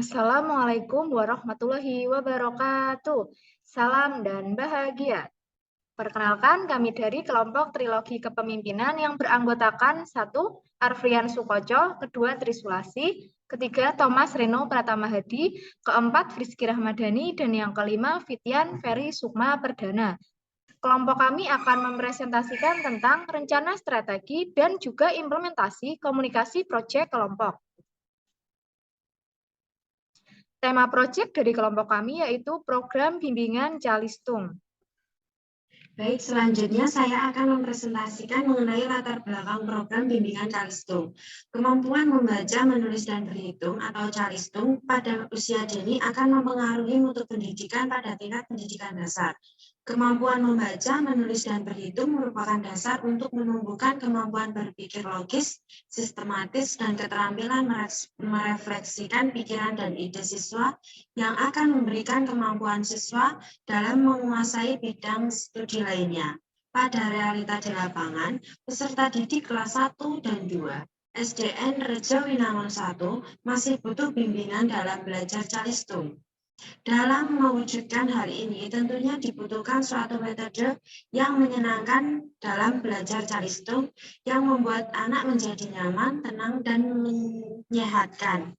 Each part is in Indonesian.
Assalamualaikum warahmatullahi wabarakatuh. Salam dan bahagia. Perkenalkan, kami dari kelompok Trilogi Kepemimpinan yang beranggotakan 1. Arfrian Sukoco, kedua Trisulasi, ketiga Thomas Reno Pratama Hadi, keempat Rizky Rahmadani, dan yang kelima Fitian Ferry Sukma Perdana. Kelompok kami akan mempresentasikan tentang rencana strategi dan juga implementasi komunikasi proyek kelompok. Tema proyek dari kelompok kami yaitu program bimbingan Calistung. Baik, selanjutnya saya akan mempresentasikan mengenai latar belakang program bimbingan Calistung. Kemampuan membaca, menulis, dan berhitung atau Calistung pada usia dini akan mempengaruhi mutu pendidikan pada tingkat pendidikan dasar. Kemampuan membaca, menulis, dan berhitung merupakan dasar untuk menumbuhkan kemampuan berpikir logis, sistematis, dan keterampilan merefleksikan pikiran dan ide siswa yang akan memberikan kemampuan siswa dalam menguasai bidang studi lainnya. Pada realita di lapangan, peserta didik kelas 1 dan 2 SDN Reja Winangun 1 masih butuh bimbingan dalam belajar Calistung. Dalam mewujudkan hal ini, tentunya dibutuhkan suatu metode yang menyenangkan dalam belajar Calistung yang membuat anak menjadi nyaman, tenang, dan menyehatkan.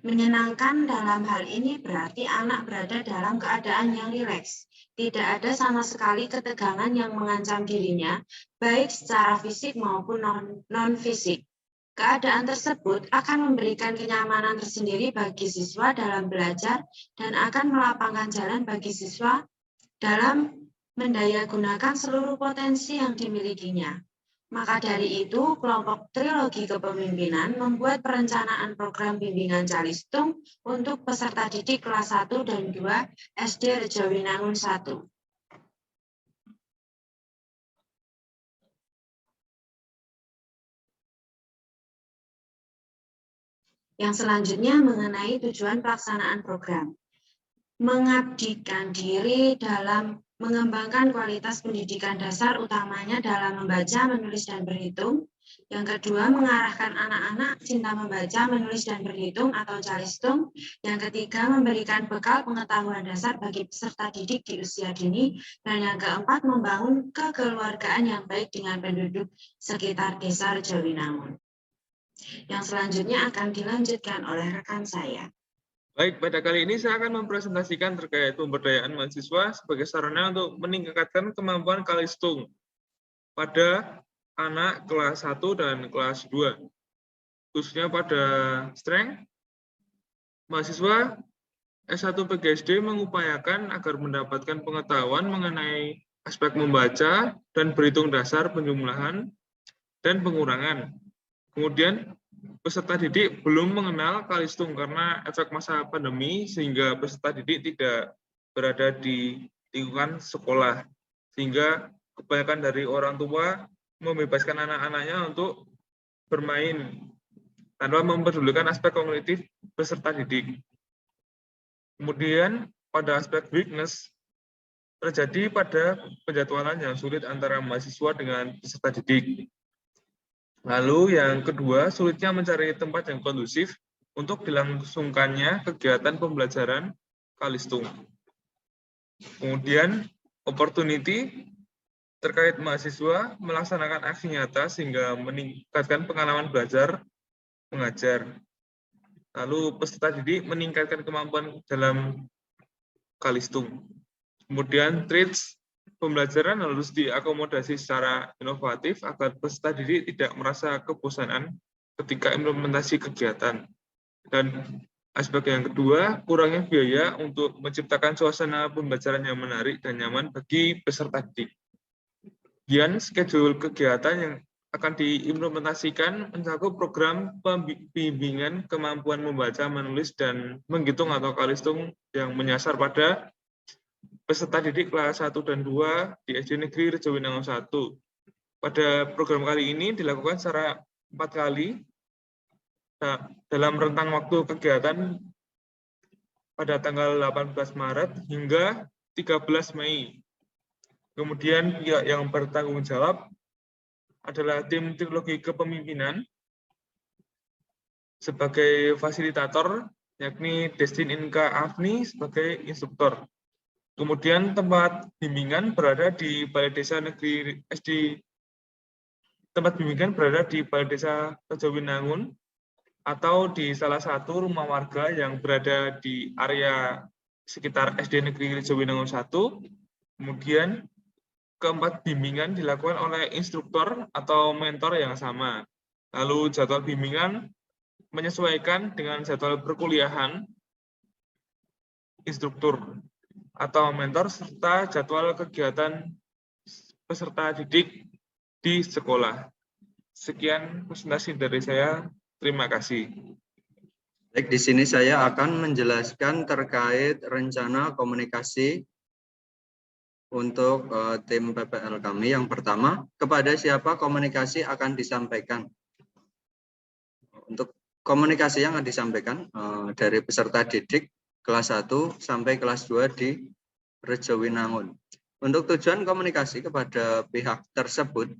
Menyenangkan dalam hal ini berarti anak berada dalam keadaan yang rileks. Tidak ada sama sekali ketegangan yang mengancam dirinya, baik secara fisik maupun non-fisik. Keadaan tersebut akan memberikan kenyamanan tersendiri bagi siswa dalam belajar dan akan melapangkan jalan bagi siswa dalam mendayagunakan seluruh potensi yang dimilikinya. Maka dari itu, kelompok Trilogi Kepemimpinan membuat perencanaan program bimbingan Calistung untuk peserta didik kelas 1 dan 2 SD Reja Winangun 1. Yang selanjutnya mengenai tujuan pelaksanaan program. Mengabdikan diri dalam mengembangkan kualitas pendidikan dasar utamanya dalam membaca, menulis, dan berhitung. Yang kedua, mengarahkan anak-anak cinta membaca, menulis, dan berhitung atau Calistung. Yang ketiga, memberikan bekal pengetahuan dasar bagi peserta didik di usia dini. Dan yang keempat, membangun kekeluargaan yang baik dengan penduduk sekitar desa Reja Winangun. Yang selanjutnya akan dilanjutkan oleh rekan saya. Baik, pada kali ini saya akan mempresentasikan terkait pemberdayaan mahasiswa sebagai sarana untuk meningkatkan kemampuan Calistung pada anak kelas 1 dan kelas 2. Khususnya pada strength, mahasiswa S1 PGSD mengupayakan agar mendapatkan pengetahuan mengenai aspek membaca dan berhitung dasar penjumlahan dan pengurangan. Kemudian peserta didik belum mengenal Calistung karena efek masa pandemi sehingga peserta didik tidak berada di lingkungan sekolah. Sehingga kebanyakan dari orang tua membebaskan anak-anaknya untuk bermain tanpa mempedulikan aspek kognitif peserta didik. Kemudian pada aspek weakness terjadi pada penjadwalan yang sulit antara mahasiswa dengan peserta didik. Lalu yang kedua, sulitnya mencari tempat yang kondusif untuk dilangsungkannya kegiatan pembelajaran Calistung. Kemudian, opportunity terkait mahasiswa melaksanakan aksi nyata sehingga meningkatkan pengalaman belajar mengajar. Lalu peserta didik meningkatkan kemampuan dalam Calistung. Kemudian traits pembelajaran harus diakomodasi secara inovatif agar peserta didik tidak merasa kebosanan ketika implementasi kegiatan. Dan aspek yang kedua, kurangnya biaya untuk menciptakan suasana pembelajaran yang menarik dan nyaman bagi peserta didik. Kemudian schedule kegiatan yang akan diimplementasikan mencakup program pembimbingan kemampuan membaca, menulis, dan menghitung atau Calistung yang menyasar pada peserta didik kelas 1 dan 2 di SD Negeri Reja Winangun 1. Pada program kali ini dilakukan secara 4 kali dalam rentang waktu kegiatan pada tanggal 18 Maret hingga 13 Mei. Kemudian pihak yang bertanggung jawab adalah tim Trilogi Kepemimpinan sebagai fasilitator yakni Destin Inka Afni sebagai instruktur. Kemudian tempat bimbingan berada di Balai Desa Negeri tempat bimbingan berada di Balai Desa Rejowinangun atau di salah satu rumah warga yang berada di area sekitar SD Negeri Rejowinangun 1. Kemudian keempat bimbingan dilakukan oleh instruktur atau mentor yang sama. Lalu jadwal bimbingan menyesuaikan dengan jadwal perkuliahan instruktur atau mentor serta jadwal kegiatan peserta didik di sekolah. Sekian presentasi dari saya. Terima kasih. Baik, di sini saya akan menjelaskan terkait rencana komunikasi untuk tim PPL kami. Yang pertama, kepada siapa komunikasi akan disampaikan? Untuk komunikasi yang akan disampaikan dari peserta didik kelas 1 sampai kelas 2 di Rejowinangun. Untuk tujuan komunikasi kepada pihak tersebut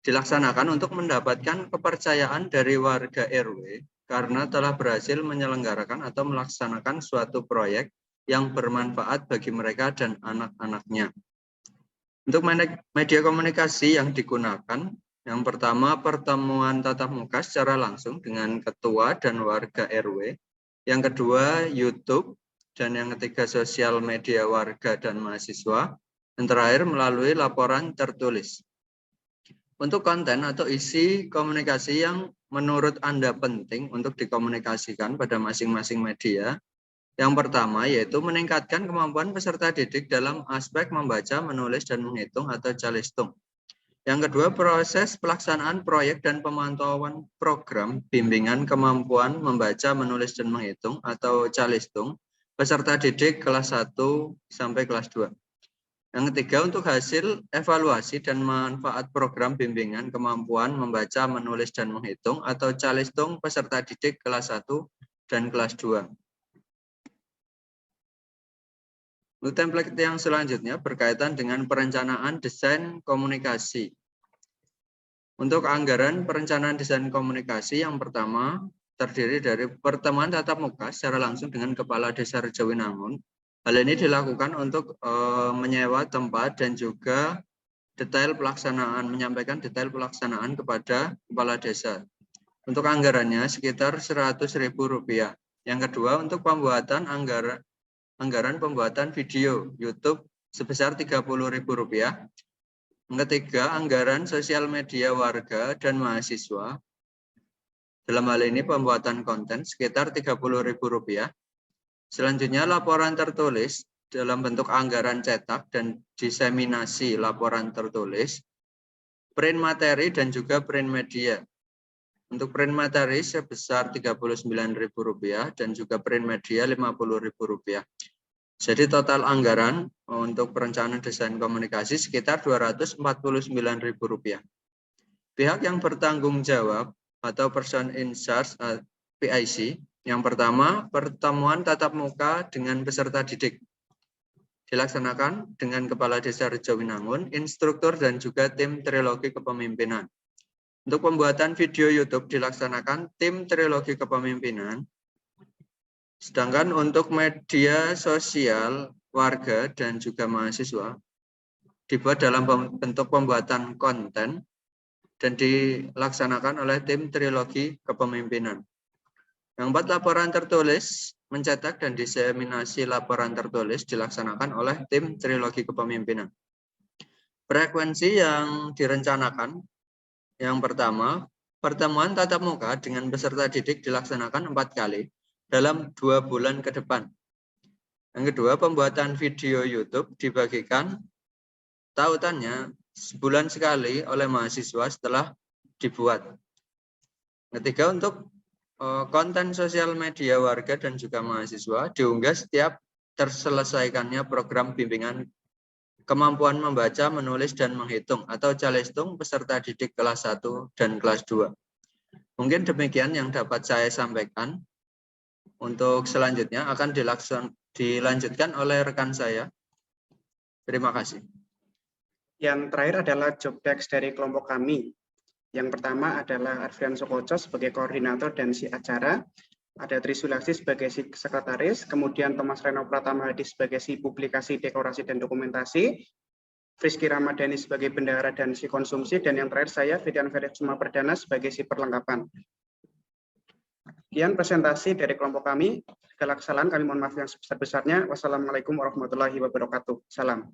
dilaksanakan untuk mendapatkan kepercayaan dari warga RW karena telah berhasil menyelenggarakan atau melaksanakan suatu proyek yang bermanfaat bagi mereka dan anak-anaknya. Untuk media komunikasi yang digunakan, yang pertama pertemuan tatap muka secara langsung dengan ketua dan warga RW, yang kedua YouTube, dan yang ketiga sosial media warga dan mahasiswa, dan terakhir melalui laporan tertulis. Untuk konten atau isi komunikasi yang menurut Anda penting untuk dikomunikasikan pada masing-masing media, yang pertama yaitu meningkatkan kemampuan peserta didik dalam aspek membaca, menulis, dan menghitung atau calistung. Yang kedua, proses pelaksanaan proyek dan pemantauan program bimbingan kemampuan membaca, menulis, dan menghitung atau calistung peserta didik kelas 1 sampai kelas 2. Yang ketiga, untuk hasil evaluasi dan manfaat program bimbingan kemampuan membaca, menulis, dan menghitung atau calistung peserta didik kelas 1 dan kelas 2. Untuk template yang selanjutnya berkaitan dengan perencanaan desain komunikasi. Untuk anggaran perencanaan desain komunikasi, yang pertama terdiri dari pertemuan tatap muka secara langsung dengan Kepala Desa Rejowinangun. Hal ini dilakukan untuk menyewa tempat dan juga menyampaikan detail pelaksanaan kepada Kepala Desa. Untuk anggarannya sekitar Rp100.000. Yang kedua, untuk pembuatan anggaran pembuatan video YouTube sebesar Rp30.000. Yang ketiga, anggaran sosial media warga dan mahasiswa. Dalam hal ini pembuatan konten sekitar Rp30.000. Selanjutnya, laporan tertulis dalam bentuk anggaran cetak dan diseminasi laporan tertulis, print materi, dan juga print media. Untuk print materi sebesar Rp39.000 dan juga print media Rp50.000. Jadi total anggaran untuk perencanaan desain komunikasi sekitar Rp249.000. Pihak yang bertanggung jawab atau person in charge PIC. Yang pertama, pertemuan tatap muka dengan peserta didik. Dilaksanakan dengan Kepala Desa Rejowinangun, instruktur, dan juga tim trilogi kepemimpinan. Untuk pembuatan video YouTube dilaksanakan tim trilogi kepemimpinan. Sedangkan untuk media sosial warga dan juga mahasiswa dibuat dalam bentuk pembuatan konten dan dilaksanakan oleh tim trilogi kepemimpinan. Yang empat, laporan tertulis, mencetak dan diseminasi laporan tertulis dilaksanakan oleh tim trilogi kepemimpinan. Frekuensi yang direncanakan, yang pertama, pertemuan tatap muka dengan peserta didik dilaksanakan 4 kali dalam 2 bulan ke depan. Yang kedua, pembuatan video YouTube dibagikan tautannya sebulan sekali oleh mahasiswa setelah dibuat. Ketiga, untuk konten sosial media warga dan juga mahasiswa diunggah setiap terselesaikannya program bimbingan kemampuan membaca, menulis, dan menghitung atau calistung peserta didik kelas 1 dan kelas 2. Mungkin demikian yang dapat saya sampaikan. Untuk selanjutnya akan dilanjutkan oleh rekan saya. Terima kasih. Yang terakhir adalah job desk dari kelompok kami. Yang pertama adalah Arfrian Sukoco sebagai koordinator dan si acara. Ada Trisulasi sebagai si sekretaris, kemudian Thomas Reno Pratama Hadi sebagai si publikasi, dekorasi, dan dokumentasi, Friski Ramadhani sebagai bendahara dan si konsumsi, dan yang terakhir saya, Fidian Ferry Suma Perdana sebagai si perlengkapan. Sekian presentasi dari kelompok kami. Segala kesalahan kami mohon maaf yang sebesar-besarnya. Wassalamualaikum warahmatullahi wabarakatuh. Salam.